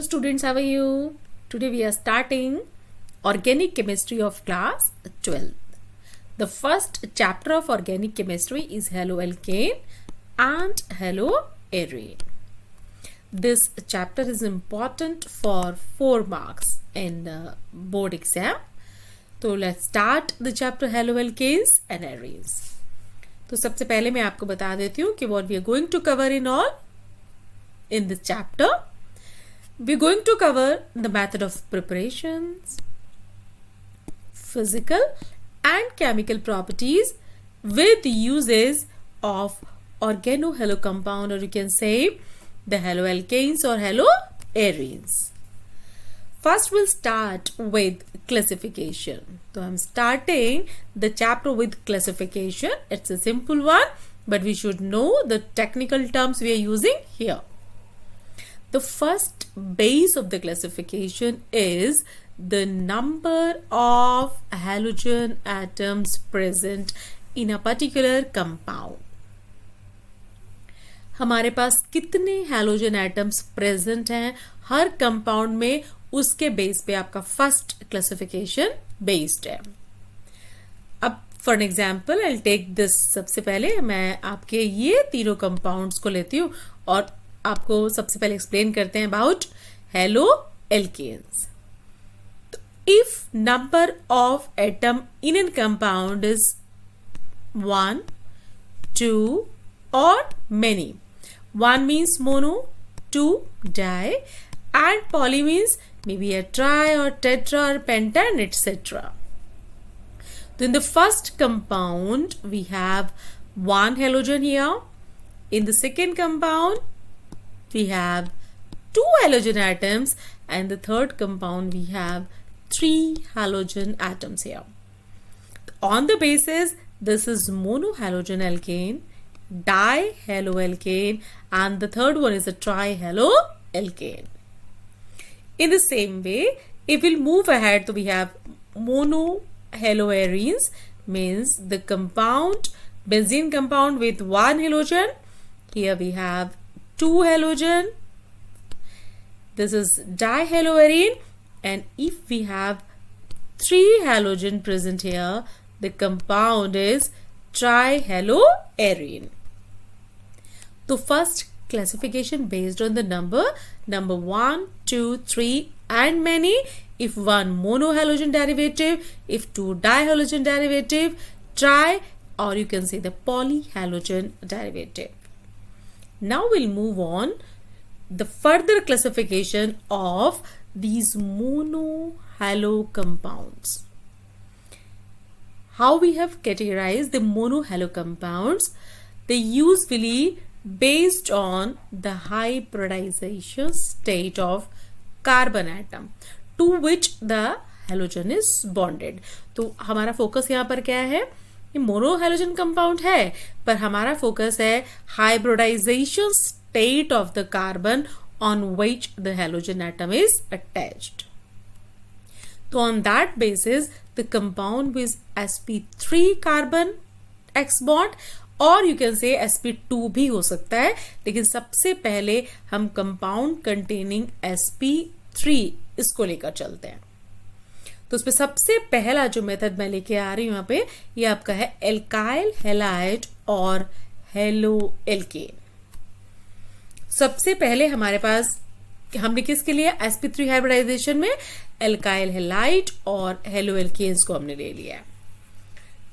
students, how are you? Today we are starting organic chemistry of class 12th. The first chapter of organic chemistry is haloalkane and haloarene. This chapter is important for 4 marks in the board exam. So let's start the chapter haloalkanes and arenes. तो सबसे पहले मैं आपको बता देती हूँ कि what we are going to cover in this chapter. We're going to cover the method of preparations, physical and chemical properties with uses of organohalo compound, or you can say the haloalkanes or haloarenes. First we'll start with classification. So I'm starting the chapter with classification. It's a simple one, but we should know the technical terms we are using here. The first base of the classification is the number of halogen atoms present in a particular compound. हमारे पास कितने halogen atoms present हैं हर compound में, उसके base पे आपका first classification based है. अब for example I take this. सबसे पहले मैं आपके ये तीनों कंपाउंड्स को लेती हूँ और आपको सबसे पहले एक्सप्लेन करते हैं about haloalkanes. If number of atom in an compound is 1, 2 or many. 1 means mono, 2 di, and poly means maybe a tri or tetra or penta and etc. So in the first compound we have 1 halogen here. In the second compound we have 2 halogen atoms, and the third compound we have 3 halogen atoms here. On the basis, this is monohalogen alkane, dihaloalkane, and the third one is a trihaloalkane. In the same way, if we'll move ahead, so we have monohaloarenes, means the compound, benzene compound with 1 halogen. Here we have 2 halogen. This is dihaloarene, and if we have 3 halogen present here, the compound is trihaloarene. So first classification based on the number 1, 2, 3 and many. If 1 monohalogen derivative, if 2 dihalogen derivative, tri, or you can say the polyhalogen derivative. Now we'll move on the further classification of these monohalo compounds. How we have categorized the monohalo compounds? They usually based on the hybridization state of carbon atom to which the halogen is bonded. तो हमारा focus यहाँ पर क्या है? ये मोनोहैलोजन compound है, पर हमारा फोकस है hybridisation state of the carbon on which the halogen atom is attached. तो on that basis the compound with sp3 carbon x bond, और यू कैन से sp2 भी हो सकता है, लेकिन सबसे पहले हम कंपाउंड कंटेनिंग sp3 इसको लेकर चलते हैं. तो उसमें सबसे पहला जो मेथड मैं लेके आ रही हूं यहाँ पे, ये आपका है एल्काइल हैलाइड और हेलोएल्केन. सबसे पहले हमारे पास हमने किसके लिए sp3 हाइब्रिडाइजेशन में एल्काइल हैलाइड और हेलोएल्केन्स को हमने ले लिया.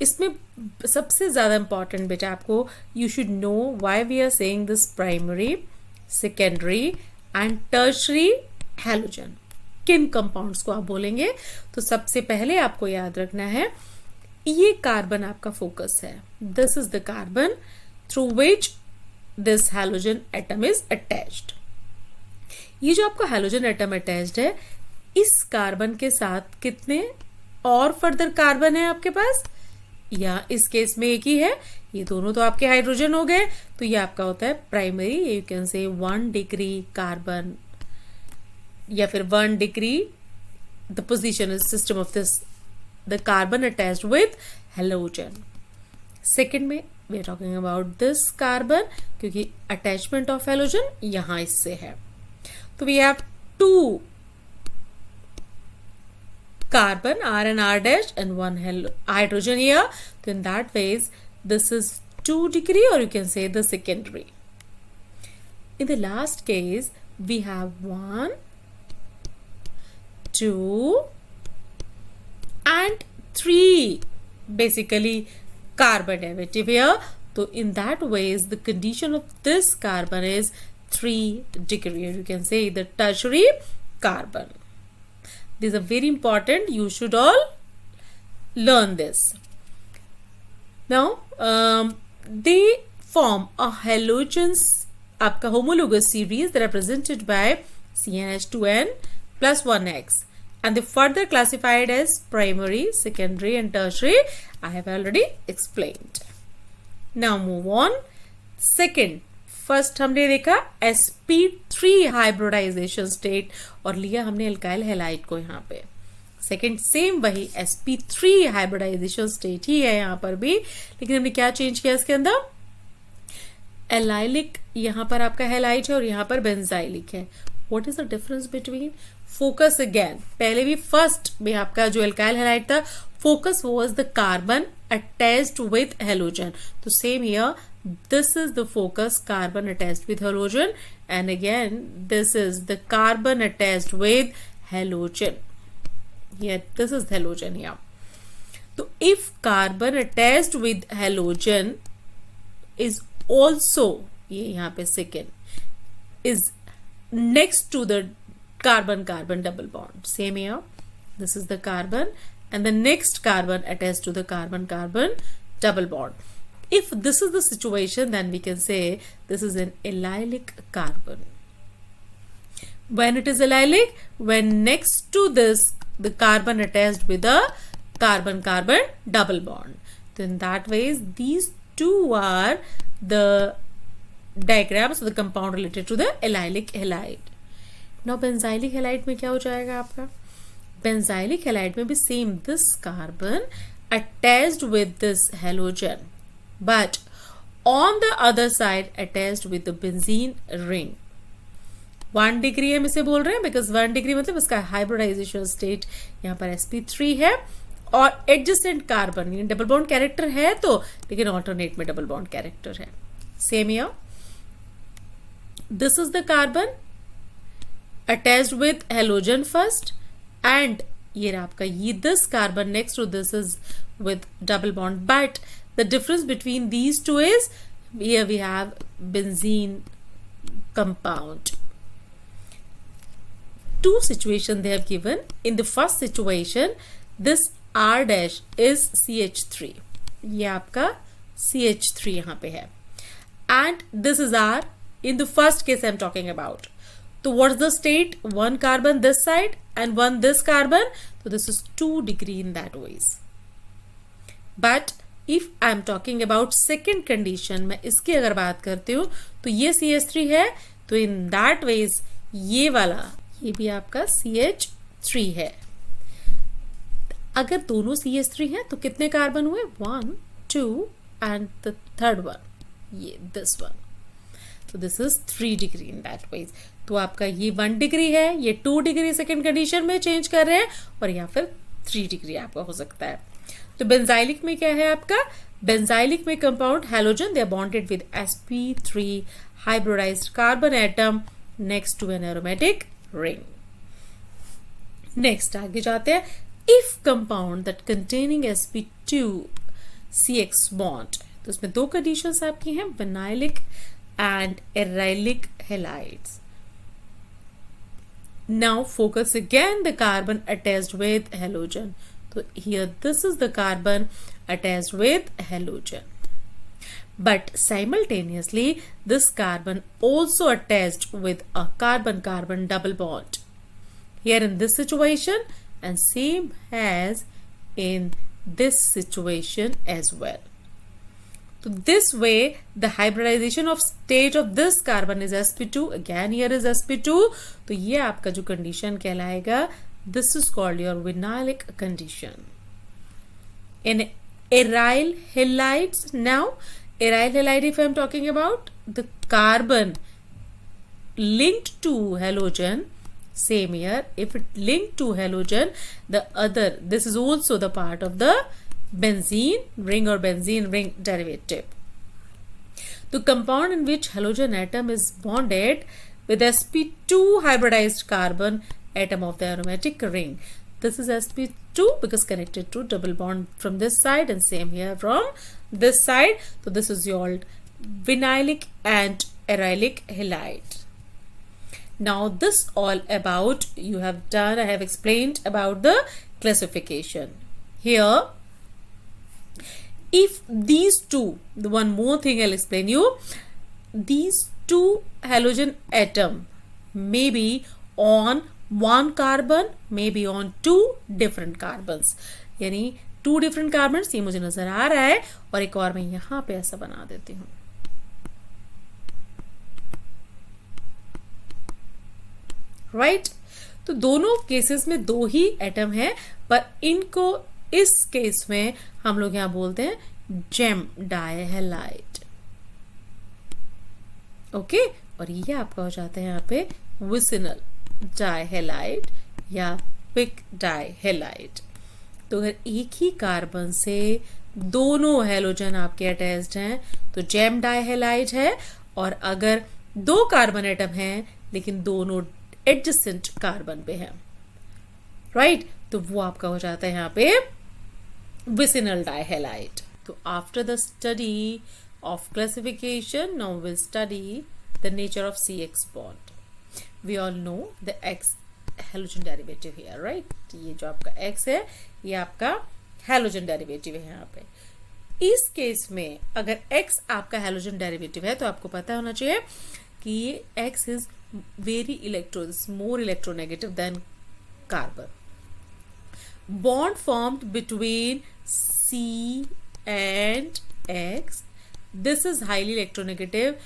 इसमें सबसे ज्यादा इंपॉर्टेंट बेटा आपको you should know why we are saying this primary, secondary and tertiary halogen. किन कंपाउंड्स को आप बोलेंगे? तो सबसे पहले आपको याद रखना है ये कार्बन आपका फोकस है. This is the carbon through which this halogen atom is attached. ये जो आपका हैलोजन एटम अटैच्ड है, इस कार्बन के साथ कितने और फर्दर कार्बन है आपके पास? या इस केस में एक ही है. ये दोनों तो आपके हाइड्रोजन हो गए, तो ये आपका होता है प्राइमरी, यू कैन से 1 डिग्री कार्बन, या फिर 1 degree the position is system of this the carbon attached with halogen. Second में we are talking about this carbon, क्योंकि अटैचमेंट ऑफ हैलोजन यहां इससे है. तो we have two carbon R and R dash and one hydrogen here. So in that ways, this is 2 degree, or you can say the secondary. In the last case, we have 1, 2 and 3 basically carbon derivative here. So in that ways, the condition of this carbon is 3 degree, or you can say the tertiary carbon. These are very important. You should all learn this. Now, they form a halogens आपका homologous series that are presented by CnH2n plus 1x, and they further classified as primary, secondary and tertiary. I have already explained. Now move on. Second, first हमने देखा sp3 hybridisation state और लिया हमने alkyl halide को यहाँ पे. Second same वही sp3 hybridisation state ही है यहाँ पर भी, लेकिन हमने क्या चेंज किया इसके अंदर. एलाइलिक यहाँ पर आपका हैलाइड है और यहाँ पर बेंजाइलिक है. What is the difference between. Focus again, पहले भी फर्स्ट में आपका जो अल्काइल हैलाइड था, focus was the carbon attached with halogen. तो same here, this is the focus carbon attached with halogen, and again this is the carbon attached with halogen. Yeah, this is halogen here. So if carbon attached with halogen is also, ये यहाँ पे second, is next to the carbon double bond, same here, this is the carbon and the next carbon attached to the carbon double bond. If this is the situation, then we can say this is an allylic carbon. When it is allylic, when next to this the carbon attached with a carbon double bond. So in that ways, these two are the diagrams of the compound related to the allylic halide. Now benzylic halide में क्या हो जाएगा आपका. Benzylic halide में भी same, this carbon attached with this halogen, but on the other side attached with the benzene ring. 1 degree हम इसे बोल रहे हैं because 1 degree मतलब इसका हाइब्रिडाइजेशन स्टेट यहाँ पर sp3 है और एडजेसेंट कार्बन यानी डबल बॉन्ड कैरेक्टर है तो, लेकिन ऑल्टरनेट में डबल बॉन्ड कैरेक्टर है. Same here, this is the carbon attached with halogen first and ये आपका ये this carbon next to this is with double bond, but the difference between these two is here we have benzene compound. Two situations they have given. In the first situation, this R dash is CH3. ये आपका CH3 यहाँ पे है. And this is R. In the first case I'm talking about. So what's the state? One carbon this side and one this carbon. So this is 2 degree in that ways. But if I am talking about second condition, मैं इसकी अगर बात करती हूँ तो ये CH3 है, तो in that ways ये वाला ये भी आपका CH3 है. अगर दोनों CH3 हैं तो कितने कार्बन हुए. 1, 2 and the third one ये this one. So this is 3 degree in that ways. तो आपका ये 1 degree है, ये 2 degree सेकेंड कंडीशन में चेंज कर रहे हैं और या फिर 3 degree आपका हो सकता है. तो बेंजाइलिक में क्या है आपका. बेंजाइलिक में compound halogen they are bonded with sp3 hybridised carbon atom next to an aromatic ring. Next आगे जाते हैं. If compound that containing sp2 CX bond, तो इसमें 2 कंडीशंस आपकी हैं, vinylic and arylic halides. Now focus again the carbon attached with halogen. So here this is the carbon attached with halogen. But simultaneously this carbon also attached with a carbon-carbon double bond. Here in this situation and same as in this situation as well. So this way the hybridization of state of this carbon is sp2. Again here is sp2. तो ये आपका जो condition कहलाएगा, this is called your vinylic condition. In aryl halides, now aryl halide, if I am talking about the carbon linked to halogen Same here, if it linked to halogen, this is also the part of the benzene ring or benzene ring derivative. The compound in which halogen atom is bonded with sp2 hybridized carbon atom of the aromatic ring. This is sp2 because connected to double bond from this side, and same here from this side. So this is your vinylic and arylic halide. Now this all about I have explained about the classification. Here, if these two, the one more thing I'll explain you, these two halogen atom may be on one carbon, may be on two different carbons. यानी two different carbons, ये मुझे नजर आ रहा है, और एक और मैं यहाँ पे ऐसा बना देती हूँ. राइट तो दोनों केसेस में दो ही एटम है, पर इनको इस केस में हम लोग यहां बोलते हैं जेम डाइहैलाइड. ओके, और ये आपका हो जाता है यहाँ पे विसिनल डाइहैलाइड या पिक डाइहैलाइड. तो अगर एक ही कार्बन से दोनों हेलोजन आपके अटैच्ड हैं तो जेम डाइहैलाइड है, और अगर दो कार्बन एटम हैं लेकिन दोनों एडजेसेंट कार्बन पे है, राइट, तो वो आपका हो जाता है यहाँ पे विसिनल डाइहैलाइड. तो after the study of classification, now will study the nature of CX bond. We all know the X halogen derivative here, right. ये जो आपका X है ये आपका हेलोजन डेरिवेटिव है यहाँ पे. इस केस में अगर X आपका हेलोजन डेरिवेटिव है तो आपको पता होना चाहिए कि ये X is more electronegative than carbon. Bond formed between C and X, this is highly electronegative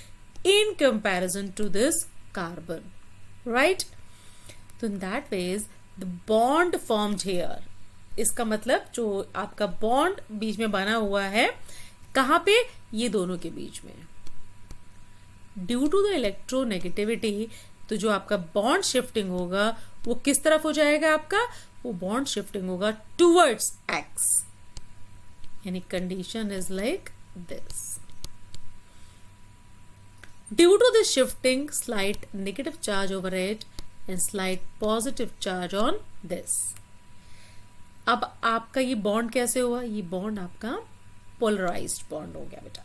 in comparison to this carbon, right? So in that ways the bond formed here, इसका मतलब जो आपका बॉन्ड बीच में बना हुआ है कहाँ पे, ये दोनों के बीच में. ड्यू टू द इलेक्ट्रोनेगेटिविटी, तो जो आपका बॉन्ड शिफ्टिंग होगा वो किस तरफ हो जाएगा, आपका वो बॉन्ड शिफ्टिंग होगा टूवर्ड्स X. यानी condition is like this. Due to this shifting, slight negative charge over it and slight positive charge on this. अब आपका ये बॉन्ड कैसे हुआ, ये बॉन्ड आपका पोलराइज्ड बॉन्ड हो गया बेटा.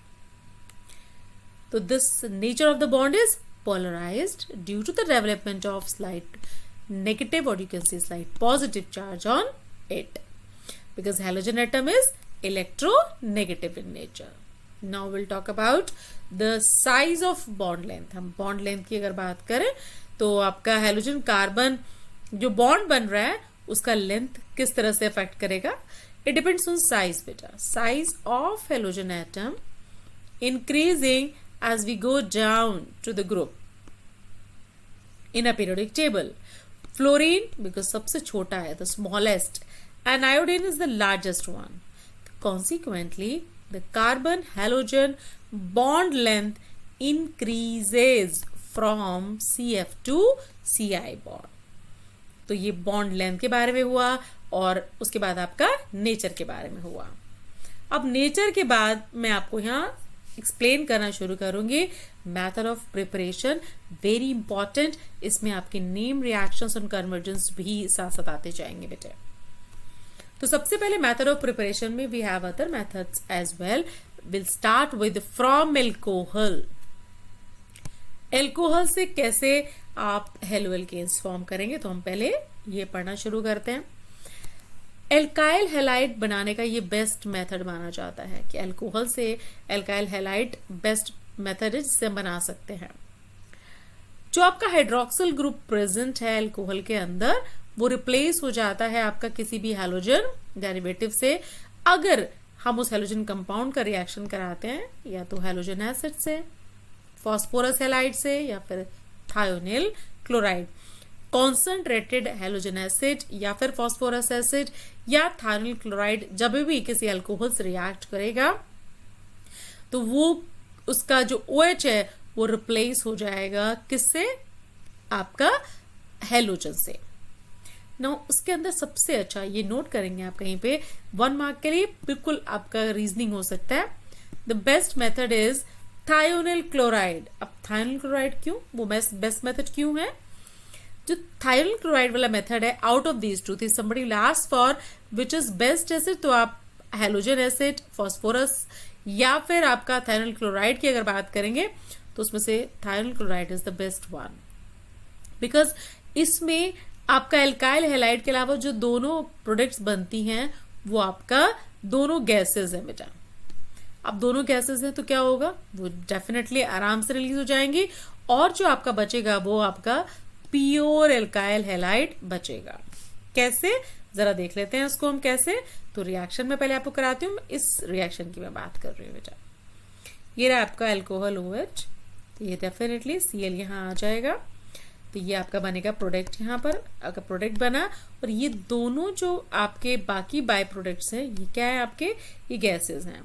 So this nature of the bond is polarized due to the development of slight negative, or you can say slight positive charge on it, because halogen atom is electronegative in nature. Now we'll talk about the size of bond length. हम bond length की अगर बात करें तो आपका halogen carbon जो bond बन रहा है उसका length किस तरह से affect करेगा. It depends on size बेटा. Size of halogen atom increasing as we go down to the group in a periodic table. Fluorine, because सबसे छोटा है, the smallest, and iodine is the largest one. Consequently, the carbon halogen bond length increases from CF to CI bond. तो ये bond length के बारे में हुआ, और उसके बाद आपका nature के बारे में हुआ. अब nature के बाद मैं आपको यहाँ एक्सप्लेन करना शुरू करूंगी method of preparation. Very important, इसमें आपके नेम रिएक्शंस और कन्वर्जेंस भी साथ साथ आते जाएंगे बेटे. तो सबसे पहले मेथड ऑफ प्रिपरेशन में we have other methods as well. Will start with from alcohol. Alcohol से कैसे आप हेलो एल्केन्स फॉर्म करेंगे, तो हम पहले ये पढ़ना शुरू करते हैं. एल्काइल हैलाइड बनाने का ये बेस्ट मेथड माना जाता है कि अल्कोहल से एल्काइल हैलाइड बेस्ट मेथड है जिससे हम बना सकते हैं. जो आपका हाइड्रोक्सिल ग्रुप प्रेजेंट है अल्कोहल के अंदर वो रिप्लेस हो जाता है आपका किसी भी हैलोजन डेरिवेटिव से, अगर हम उस हैलोजन कंपाउंड का रिएक्शन कराते हैं या तो हैलोजन एसिड से, फॉस्फोरस हैलाइड से, या फिर thionyl chloride. Concentrated halogen acid या फिर फॉस्फोरस एसिड या थायोनिल क्लोराइड जब भी किसी अल्कोहल से रिएक्ट करेगा तो वो उसका जो OH है वो रिप्लेस हो जाएगा किससे, आपका हेलोजन से। ना उसके अंदर सबसे अच्छा, ये नोट करेंगे आप कहीं पे, 1 मार्क के लिए बिल्कुल आपका रीजनिंग हो सकता है। The best method is thionyl chloride. अब थायोनिल क्लोराइड क्यों, वो बेस्ट मेथड क्यों है? जो थायोनिल क्लोराइड वाला मेथड है, out of these two, somebody will ask for which is best acid, तो आप हेलोजन एसिड, फास्फोरस या फिर आपका थायोनिल क्लोराइड की अगर बात करेंगे तो उसमें से thionyl chloride is the best one, because इसमें आपका एल्काइल हैलाइड के अलावा जो दोनों प्रोडक्ट्स बनती हैं वो आपका दोनों गैसेस है बेटा। अब दोनों गैसेस हैं तो क्या होगा, वो डेफिनेटली आराम से रिलीज हो जाएंगी और जो आपका बचेगा वो आपका प्योर एल्काइल हैलाइड बचेगा। कैसे, जरा देख लेते हैं उसको हम कैसे। तो रिएक्शन में पहले आपको कराती हूँ, इस रिएक्शन की मैं बात कर रही हूँ बेटा। ये रहा आपका एल्कोहल OH, तो ये डेफिनेटली Cl यहाँ आ जाएगा, तो ये आपका बनेगा प्रोडक्ट। यहाँ पर अगर प्रोडक्ट बना और ये दोनों जो आपके बाकी बाय प्रोडक्ट्स हैं ये क्या है आपके, ये गैसेस हैं,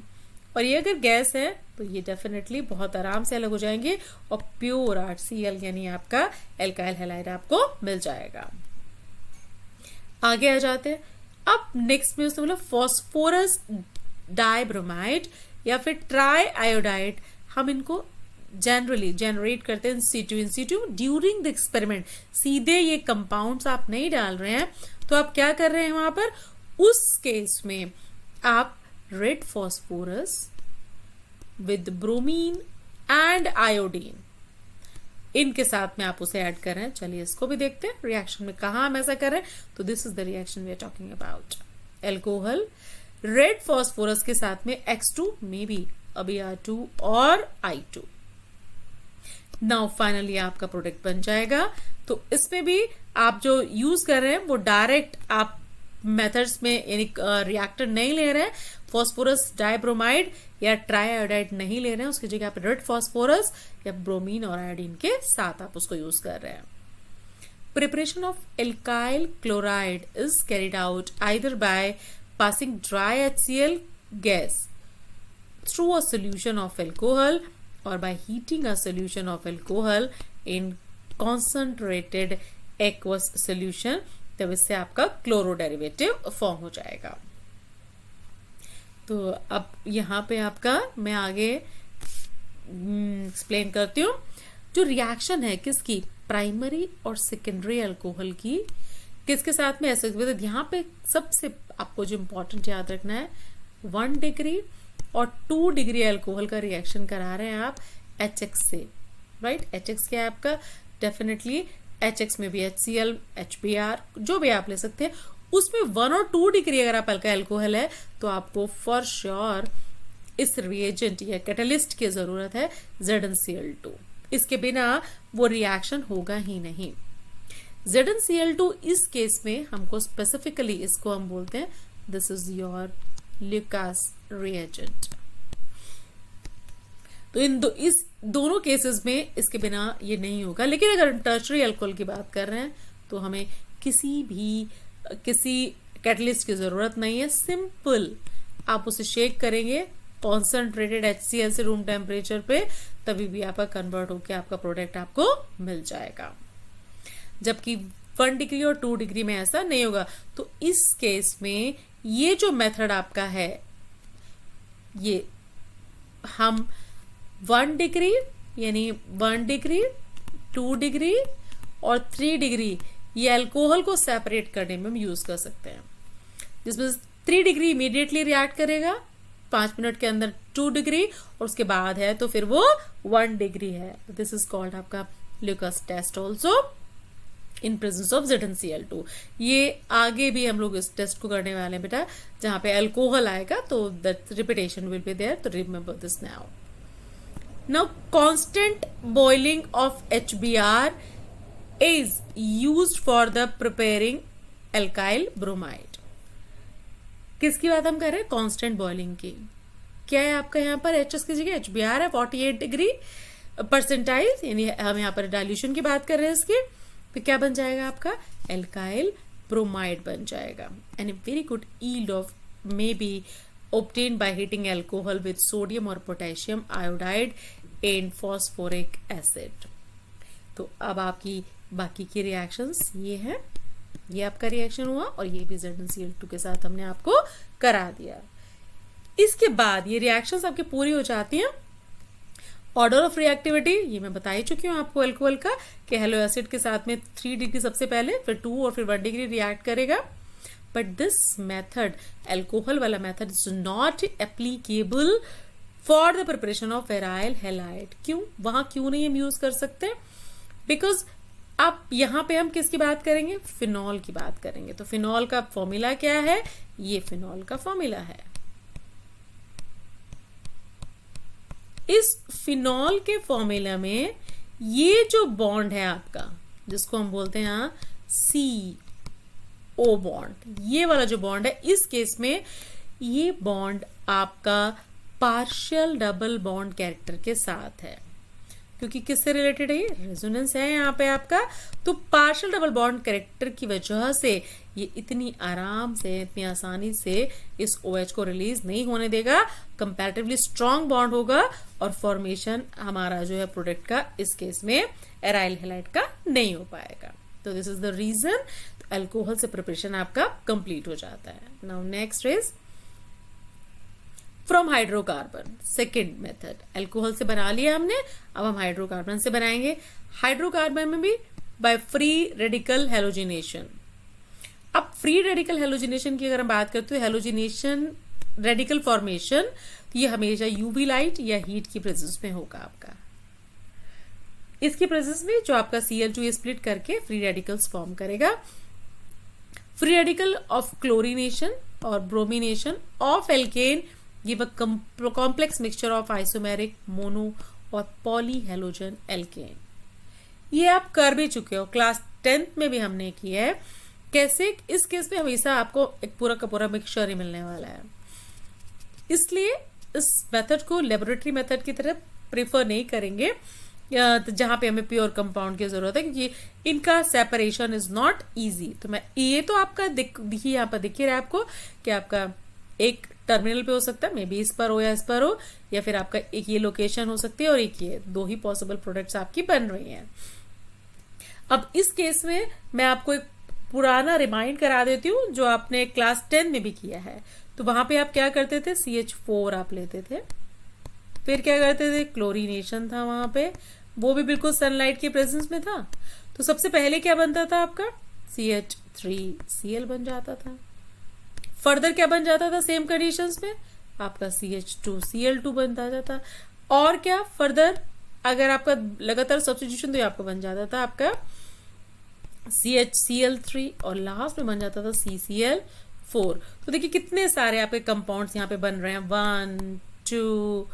और ये अगर गैस है तो ये डेफिनेटली बहुत आराम से अलग हो जाएंगे और प्योर HCl यानी आपका एल्काइल हैलाइड आपको मिल जाएगा। आगे आ जाते हैं। अब नेक्स्ट में उसने बोला फॉस्फोरस डाइब्रोमाइड या फिर ट्राई आयोडाइड, हम इनको जनरली जनरेट करते हैं इन सिटू ड्यूरिंग द एक्सपेरिमेंट। सीधे ये कंपाउंड्स आप नहीं डाल रहे हैं, तो आप क्या कर रहे हैं वहां पर, उस केस में आप red phosphorus with bromine and iodine, इनके साथ में आप उसे ऐड कर रहे हैं। चलिए इसको भी देखते हैं रिएक्शन में कहां हम ऐसा कर रहे हैं। तो this is the reaction we are talking about. Alcohol red phosphorus के साथ में X2 मे बी Br2 और I2। नाउ फाइनली आपका प्रोडक्ट बन जाएगा। तो इसमें भी आप जो यूज कर रहे हैं वो डायरेक्ट आप मेथड्स में यानी रिएक्टर नहीं ले रहे हैं, फॉस्फोरस डाइब्रोमाइड या ट्राईआयोडाइड नहीं ले रहे हैं, उसकी जगह आप रेड फॉस्फोरस या ब्रोमीन और आयोडीन के साथ आप उसको यूज कर रहे हैं। Preparation of alkyl chloride is carried out either by passing dry HCl gas through a solution of alcohol or by heating a solution of alcohol in concentrated aqueous solution, तब इससे आपका क्लोरो डेरिवेटिव फॉर्म हो जाएगा। तो अब यहाँ पे आपका मैं आगे एक्सप्लेन करती हूँ। जो रिएक्शन है किसकी, प्राइमरी और सेकेंडरी अल्कोहल की, किसके साथ में ऐसे, यहाँ पे सबसे आपको जो इंपॉर्टेंट याद रखना है, 1 डिग्री और 2 डिग्री अल्कोहल का रिएक्शन करा रहे हैं आप HX से, राइट। HX क्या है आपका, डेफिनेटली HX में भी HCl, HBr जो भी आप ले सकते हैं, उसमें 1 और 2 डिग्री अगर आप हल्का अल्कोहल है तो आपको फॉर श्योर इस रिएजेंट या कैटलिस्ट की जरूरत है ZnCl2। इसके बिना वो रिएक्शन होगा ही नहीं। ZnCl2 इस केस में हमको स्पेसिफिकली इसको हम बोलते हैं this is your Lucas reagent. तो इस दोनों केसेस में इसके बिना ये नहीं होगा। लेकिन अगर टर्शरी अल्कोहल की बात कर रहे हैं तो हमें किसी कैटलिस्ट की जरूरत नहीं है। सिंपल आप उसे शेक करेंगे कॉन्सेंट्रेटेड HCl से रूम टेम्परेचर पे, तभी भी आपका कन्वर्ट होकर आपका प्रोडक्ट आपको मिल जाएगा। जबकि 1 डिग्री और 2 डिग्री में ऐसा नहीं होगा। तो इस केस में ये जो मेथड आपका है, ये हम 1 डिग्री यानी 1 डिग्री 2 डिग्री और 3 डिग्री ये अल्कोहल को सेपरेट करने में हम यूज कर सकते हैं। जिसमें 3 डिग्री इमीडिएटली रिएक्ट करेगा 5 मिनट के अंदर 2 डिग्री, और उसके बाद है तो फिर वो 1 डिग्री है। दिस इज कॉल्ड आपका Lucas test also in presence of ZnCl2। ये आगे भी हम लोग इस टेस्ट को करने वाले हैं बेटा, जहां पे अल्कोहल आएगा तो that repetition will be there, तो remember this now. Now constant boiling of HBr is used for the preparing alkyl bromide। किसकी बात हम कर रहे हैं, कांस्टेंट बॉइलिंग की। क्या है आपका यहाँ पर HS की जगह HBr है 48 डिग्री परसेंटाइल, यानी हम यहाँ पर डाइल्यूशन की बात कर रहे हैं इसकी, तो क्या बन जाएगा आपका एल्काइल ब्रोमाइड बन जाएगा। And very good yield of may be obtained by heating alcohol with sodium or potassium iodide and phosphoric acid। तो अब आपकी बाकी की रिएक्शंस ये है, ये आपका रिएक्शन हुआ और ये भी ZnCl2 के साथ हमने आपको करा दिया। इसके बाद ये रिएक्शंस आपकी पूरी हो जाती हैं। ऑर्डर ऑफ रिएक्टिविटी ये मैं बता ही चुकी हूँ आपको अल्कोहल का, कि हेलो एसिड के साथ में 3 डिग्री सबसे पहले, फिर 2 और फिर 1 डिग्री रिएक्ट करेगा। बट दिस मेथड, अल्कोहल वाला method, is not applicable for the preparation of aryl halide. क्यों? वहां क्यों नहीं हम यूज कर सकते? बिकॉज अब यहां पे हम किसकी बात करेंगे? फिनॉल की बात करेंगे। तो फिनॉल का फॉर्मूला क्या है? ये फिनॉल का फॉर्मूला है। इस फिनॉल के फॉर्मूला में ये जो बॉन्ड है आपका, जिसको हम बोलते हैं यहाँ CO बॉन्ड, ये वाला जो बॉन्ड है, इस केस में ये बॉन्ड आपका पार्शियल डबल बॉन्ड कैरेक्टर के साथ है। क्योंकि किससे रिलेटेड है? ये रेजोनेंस है यहाँ पे आपका। तो पार्शियल डबल बॉन्ड कैरेक्टर की वजह से ये इतनी आराम से, इतनी आसानी से इस OH को रिलीज नहीं होने देगा। कंपैरेटिवली स्ट्रॉन्ग बॉन्ड होगा और फॉर्मेशन हमारा जो है प्रोडक्ट का, इस केस में एराइल हैलाइड का, नहीं हो पाएगा। तो this is the reason alcohol से प्रिपरेशन आपका कंप्लीट हो जाता है। Now next is from hydrocarbon, second method. Alcohol से बना लिया हमने, अब हम हाइड्रोकार्बन से बनाएंगे। हाइड्रोकार्बन में भी बाय फ्री रेडिकल हेलोजिनेशन। अब फ्री रेडिकल हेलोजिनेशन की अगर हम बात करते हैं, हेलोजिनेशन रेडिकल फॉर्मेशन, ये हमेशा यूवी लाइट या हीट की प्रेजेंस में होगा आपका। इसकी प्रेजेंस में जो आपका Cl2 स्प्लिट करके फ्री रेडिकल्स फॉर्म करेगा। फ्री रेडिकल ऑफ क्लोरीनेशन और bromination of alkene give a complex mixture of isomeric mono और पॉली हेलोजन एल्केन। ये आप कर भी चुके हो, क्लास 10th में भी हमने किया है। कैसे? इस केस में हमेशा आपको एक पूरा का पूरा मिक्सचर ही मिलने वाला है, इसलिए इस मेथड को लेबोरेटरी मेथड की तरह प्रेफर नहीं करेंगे, जहां पे हमें प्योर कंपाउंड की जरूरत है, क्योंकि इनका सेपरेशन इज नॉट इजी। तो मैं ये तो आपका देखिए यहाँ पर दिख ही रहा है आपको कि आपका एक टर्मिनल पे हो सकता है, मे बी इस पर हो या इस पर हो, या फिर आपका एक ये लोकेशन हो सकती है और एक ये, 2 ही पॉसिबल प्रोडक्ट्स आपकी बन रही हैं। अब इस केस में मैं आपको एक पुराना रिमाइंड करा देती हूँ जो आपने क्लास 10 में भी किया है। तो वहां पे आप क्या करते थे? CH4 आप लेते थे, फिर क्या करते थे? क्लोरीनेशन था वहां पे, वो भी बिल्कुल सनलाइट के प्रेजेंस में था। तो सबसे पहले क्या बनता था आपका? CH3Cl बन जाता था। फर्दर क्या बन जाता था सेम कंडीशंस में? आपका CH2Cl2 बनता जाता। और क्या फर्दर अगर आपका लगातार सब्स्टिट्यूशन, तो आपका बन जाता था आपका CHCl3 और लास्ट में बन जाता था CCl4। तो देखिए कितने सारे आपके कंपाउंड्स यहाँ पे बन रहे हैं, 1 2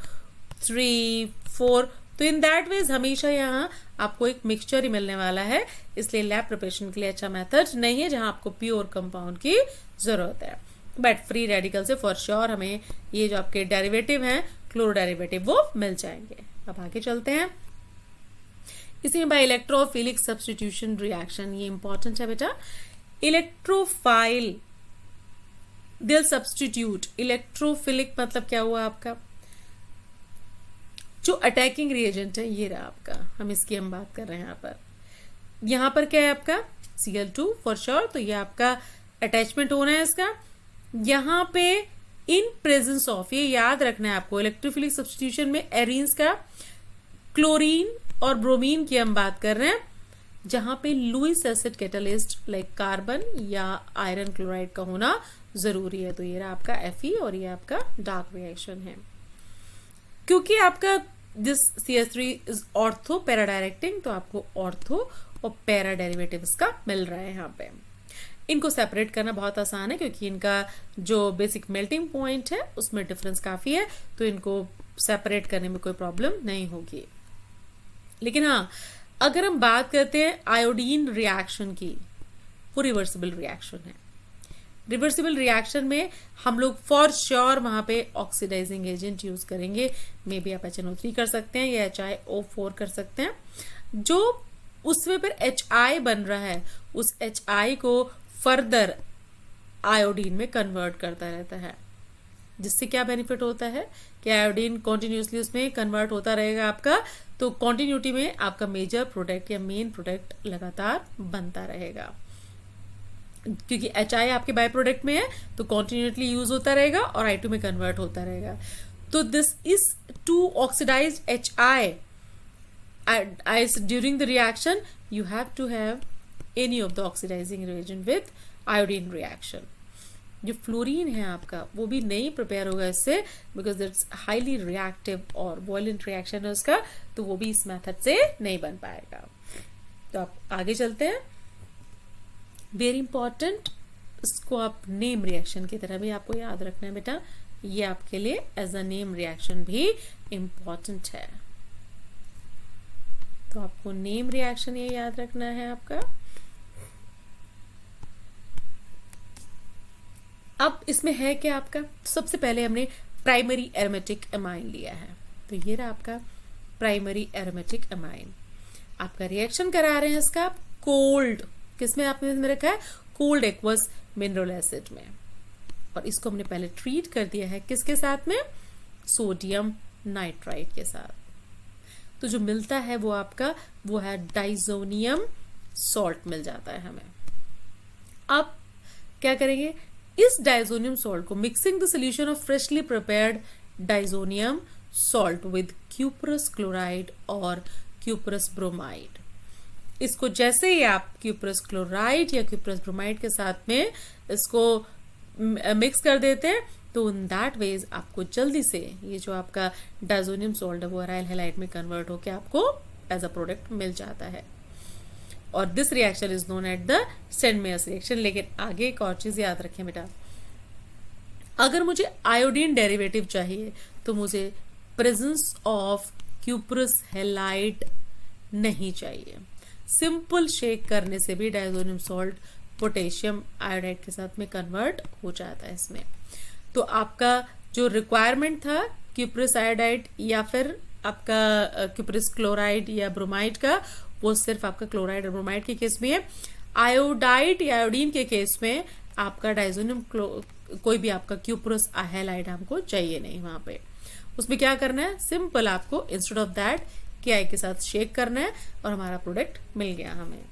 3 4। तो इन दैट वेज हमेशा यहाँ आपको एक मिक्सचर ही मिलने वाला है, इसलिए लैब प्रिपरेशन के लिए अच्छा मेथड नहीं है जहां आपको प्योर कंपाउंड की जरूरत है। बट फ्री रेडिकल से फॉर श्योर हमें ये जो आपके डेरिवेटिव हैं, क्लोरो डेरिवेटिव, वो मिल जाएंगे। अब आगे चलते हैं। इसी में बाय इलेक्ट्रोफिलिक सब्स्टिट्यूशन रिएक्शन, ये इंपॉर्टेंट है बेटा। इलेक्ट्रोफाइल दिल सब्स्टिट्यूट, इलेक्ट्रोफिलिक मतलब क्या हुआ आपका? जो अटैकिंग रिएजेंट है ये रहा आपका, हम बात कर रहे हैं यहाँ पर क्या है आपका? Cl2 for sure. तो ये आपका अटैचमेंट होना है इसका। यहाँ पे इन प्रेजेंस ऑफ, ये याद रखना है आपको, इलेक्ट्रोफिलिक सब्स्टिट्यूशन में एरीन्स का, क्लोरीन और ब्रोमीन की हम बात कर रहे हैं, जहां पे Lewis acid catalyst like carbon या आयरन क्लोराइड का होना जरूरी है। तो ये रहा आपका Fe और ये आपका डार्क रिएक्शन है। क्योंकि आपका this CH3 is ortho para directing, तो आपको ऑर्थो और पैरा डेरिवेटिव्स का मिल रहा है यहाँ पे। इनको सेपरेट करना बहुत आसान है क्योंकि इनका जो बेसिक मेल्टिंग पॉइंट है उसमें डिफरेंस काफी है, तो इनको सेपरेट करने में कोई प्रॉब्लम नहीं होगी। लेकिन हाँ, अगर हम बात करते हैं आयोडीन रिएक्शन की, वो रिवर्सिबल रिएक्शन है। रिवर्सिबल रिएक्शन में हम लोग फॉर श्योर वहां पे ऑक्सीडाइजिंग एजेंट यूज करेंगे। मे बी आप HNO3 कर सकते हैं या HiO4 कर सकते हैं। जो उसमें पर HI बन रहा है, उस HI को फर्दर आयोडीन में कन्वर्ट करता रहता है, जिससे क्या बेनिफिट होता है कि आयोडीन कॉन्टिन्यूसली उसमें कन्वर्ट होता रहेगा आपका, तो कॉन्टिन्यूटी में आपका मेजर प्रोडक्ट या मेन प्रोडक्ट लगातार बनता रहेगा, क्योंकि HI आपके बाय प्रोडक्ट में है तो कॉन्टिन्यूटली यूज होता रहेगा और I2 में कन्वर्ट होता रहेगा. तो this is to oxidise HI during the reaction you have to have any of the oxidizing reagent with iodine reaction. जो फ्लोरीन है आपका वो भी नहीं प्रिपेयर होगा इससे, बिकॉज इट्स हाईली रिएक्टिव और वॉयलेंट रिएक्शन है उसका, तो वो भी इस मेथड से नहीं बन पाएगा. तो आप आगे चलते हैं. वेरी इंपॉर्टेंट, इसको आप नेम रिएक्शन की तरह भी आपको याद रखना है बेटा, ये आपके लिए एज अ नेम रिएक्शन भी इंपॉर्टेंट है. तो आपको नेम रिएक्शन ये याद रखना है आपका. अब इसमें है क्या आपका, सबसे पहले हमने प्राइमरी एरोमेटिक एमाइन लिया है, तो ये रहा आपका प्राइमरी एरोमेटिक एमाइन. आपका रिएक्शन करा रहे हैं इसका कोल्ड, किसमें आपने इसमें रखा है, कोल्ड एक्वस मिनरल एसिड में, और इसको हमने पहले ट्रीट कर दिया है किसके साथ में, सोडियम नाइट्राइट के साथ. तो जो मिलता है वो आपका वो है डाइजोनियम सॉल्ट मिल जाता है हमें. अब क्या करेंगे, इस डाइजोनियम सॉल्ट को mixing the solution of freshly prepared diazonium salt with cuprous chloride और क्यूपरस ब्रोमाइड. इसको जैसे ही आप क्यूपरस क्लोराइड या क्यूपरस ब्रोमाइड के साथ में इसको मिक्स कर देते हैं, तो इन दैट वेज आपको जल्दी से ये जो आपका डाइजोनियम सॉल्ट है वो अराइल हैलाइड में कन्वर्ट होकर आपको एज अ प्रोडक्ट मिल जाता है. और this reaction is known at the send-Myers reaction. लेकिन आगे एक और चीज याद रखें बेटा, अगर मुझे आयोडीन डेरिवेटिव चाहिए तो मुझे प्रेजेंस ऑफ क्यूपरस हैलाइड नहीं चाहिए. सिंपल शेक करने से भी डाइजोनियम सॉल्ट पोटेशियम आयोडाइड के साथ में कन्वर्ट हो जाता है इसमें. तो आपका जो रिक्वायरमेंट था क्यूपरस आयोडाइड या फिर आपका क्यूपरस क्लोराइड या ब्रोमाइड का, वो सिर्फ आपका क्लोराइड और ब्रोमाइड के केस में है. आयोडाइड या आयोडीन के केस में आपका डाइजोनियम कोई भी आपका क्यूपरस हैलाइड हमको चाहिए नहीं. वहां पे उसमें क्या करना है, सिंपल आपको इंस्टेड ऑफ दैट KI के साथ शेक करना है और हमारा प्रोडक्ट मिल गया हमें.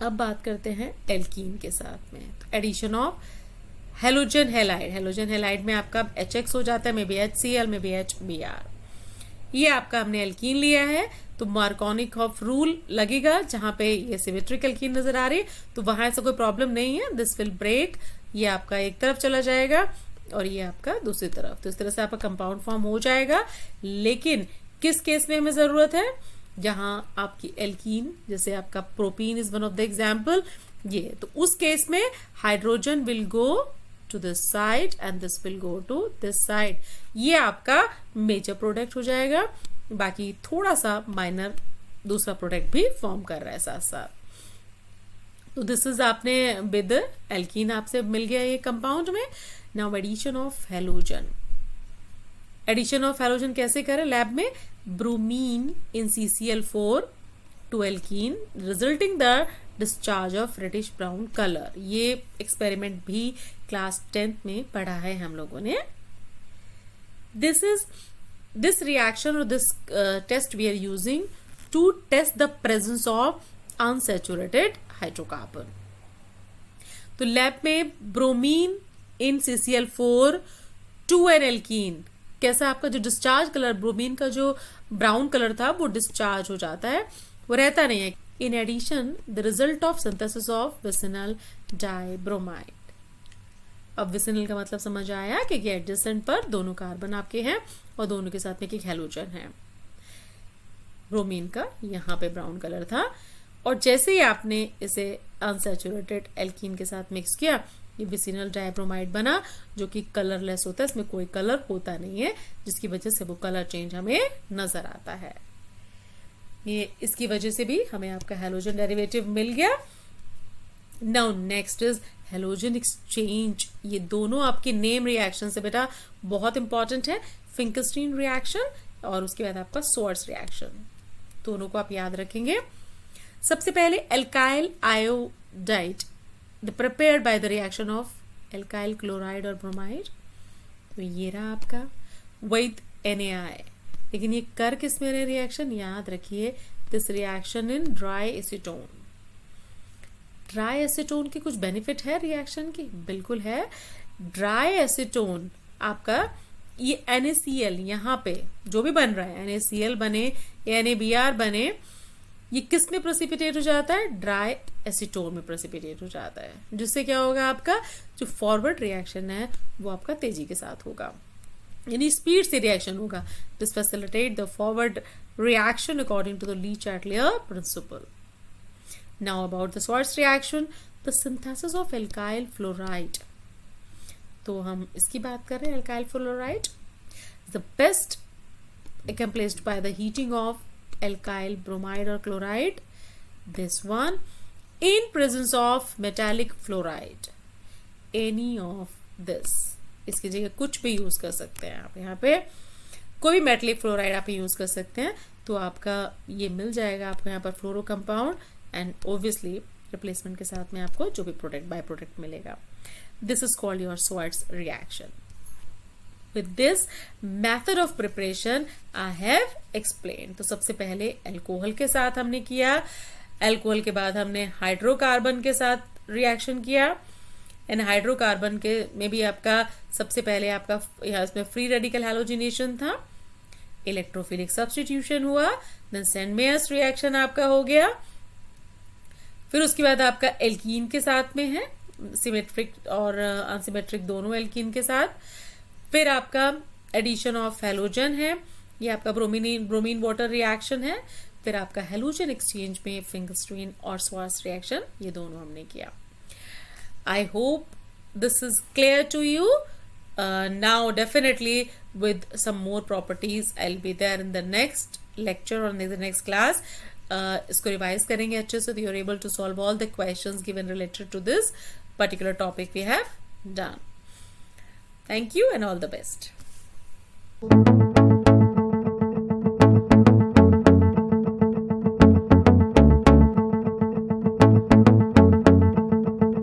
अब बात करते हैं एल्कीन के साथ में. तो addition of halogen halide, halogen halide में आपका HX हो जाता है, may be HCl, may be HBr. ये आपका हमने एल्कीन लिया है, तो मार्कोनिकॉफ रूल लगेगा. जहां पे ये सिमेट्रिक एल्कीन नजर आ रही है तो वहां ऐसा कोई प्रॉब्लम नहीं है. दिस विल ब्रेक, ये आपका एक तरफ चला जाएगा और ये आपका दूसरी तरफ. तो इस तरह से आपका कंपाउंड फॉर्म हो जाएगा. लेकिन किस केस में हमें जरूरत है, जहां आपकी एल्कीन, जैसे आपका propene is one of the example, ये तो उस केस में hydrogen will go to this side and this will go to this side. ये आपका मेजर प्रोडक्ट हो जाएगा. बाकी थोड़ा सा माइनर दूसरा प्रोडक्ट भी फॉर्म कर रहा है साथ साथ. तो दिस इज आपने विद एल्कीन आपसे मिल गया ये कंपाउंड में. Now addition of halogen. Addition of halogen कैसे करें लैब में, bromine in CCl4 to alkene resulting the discharge of reddish brown colour. ये एक्सपेरिमेंट भी क्लास 10th में पढ़ा है हम लोगों ने. this reaction or this test we are using to test the presence of unsaturated hydrocarbon. तो लैब में bromine in CCl4 to an alkene, कैसा आपका जो डिस्चार्ज कलर, ब्रोमीन का जो ब्राउन कलर था वो डिस्चार्ज हो जाता है, वो रहता नहीं है. In addition the result of synthesis of vicinal dibromide. अब विसिनल का मतलब समझ आया कि एडजेसेंट पर दोनों कार्बन आपके हैं और दोनों के साथ में एक हैलोजन है. ब्रोमीन का यहाँ पे ब्राउन कलर था और जैसे ही आपने इसे अनसैचुरेटेड एल्कीन के साथ मिक्स किया, ये विसिनल डाइब्रोमाइड बना, जो कि कलरलेस होता है, इसमें कोई कलर होता नहीं है, जिसकी वजह से वो कलर चेंज हमें नजर आता है. ये इसकी वजह से भी हमें आपका हैलोजन डेरिवेटिव मिल गया. Now next is halogen exchange. ये दोनों आपके नेम रिएक्शन से बेटा बहुत इंपॉर्टेंट है. फिंकरस्टीन रिएक्शन और उसके बाद आपका सोर्स रिएक्शन, दोनों को आप याद रखेंगे. सबसे पहले alkyl iodide prepared by the reaction of alkyl chloride और ब्रोमाइड. तो ये रहा आपका विद NaI. लेकिन ये कर किस में रहे रिएक्शन, याद रखिए this reaction in dry acetone. Dry acetone की कुछ बेनिफिट है रिएक्शन की, बिल्कुल है। ड्राई एसीटोन आपका ये NaCl यहाँ पे जो भी बन रहा है, NaCl बने या NaBr बने, ये किस में प्रेसिपिटेट हो जाता है, ड्राई एसीटोन में प्रेसिपिटेट हो जाता है, जिससे क्या होगा, आपका जो फॉरवर्ड रिएक्शन है वो आपका तेजी के साथ होगा, यानी स्पीड से रिएक्शन होगा। This facilitate the forward reaction according to the Le Chatelier principle. Now about the Schwarz reaction, the synthesis of alkyl fluoride. तो हम इसकी बात कर रहे हैं, alkyl fluoride the best accomplished by the heating of alkyl bromide or chloride, this one in presence of metallic fluoride, any of this। इसकी जगह कुछ भी यूज कर सकते हैं आप, यहाँ पे कोई भी मेटेलिक फ्लोराइड आप यूज कर सकते हैं, तो आपका ये मिल जाएगा आपको यहाँ पर फ्लोरो कंपाउंड, एंड ऑब्वियसली रिप्लेसमेंट के साथ में आपको जो भी प्रोडक्ट बाय प्रोडक्ट मिलेगा। This is called your Schwarz reaction. With this method of preparation I have explained। तो सबसे पहले अल्कोहल के साथ हमने किया, अल्कोहल के बाद हमने हाइड्रोकार्बन के साथ रिएक्शन किया, एंड हाइड्रोकार्बन के में भी आपका सबसे पहले आपका यहाँ इसमें फ्री रेडिकल हैलोजिनेशन था, इलेक्ट्रोफिलिक सब्स्टिट्यूशन हुआ, देन सेंड-मेयर्स रिएक्शन आपका हो गया, फिर उसके बाद आपका एल्कीन के साथ में है, सिमेट्रिक और अनसिमेट्रिक दोनों एल्कीन के साथ, फिर आपका एडिशन ऑफ हैलोजन है, ये आपका ब्रोमीन वाटर रिएक्शन है, फिर आपका हैलोजन एक्सचेंज में फिंगरस्टीन और Schwarz रिएक्शन, ये दोनों हमने किया। I hope this is clear to you. Now definitely with some more properties I will be there in the next lecture और इन द नेक्स्ट क्लास। इसको रिवाइज करेंगे अच्छे से, you are able to solve all the questions given related to this particular topic we have done. Thank you and all the best.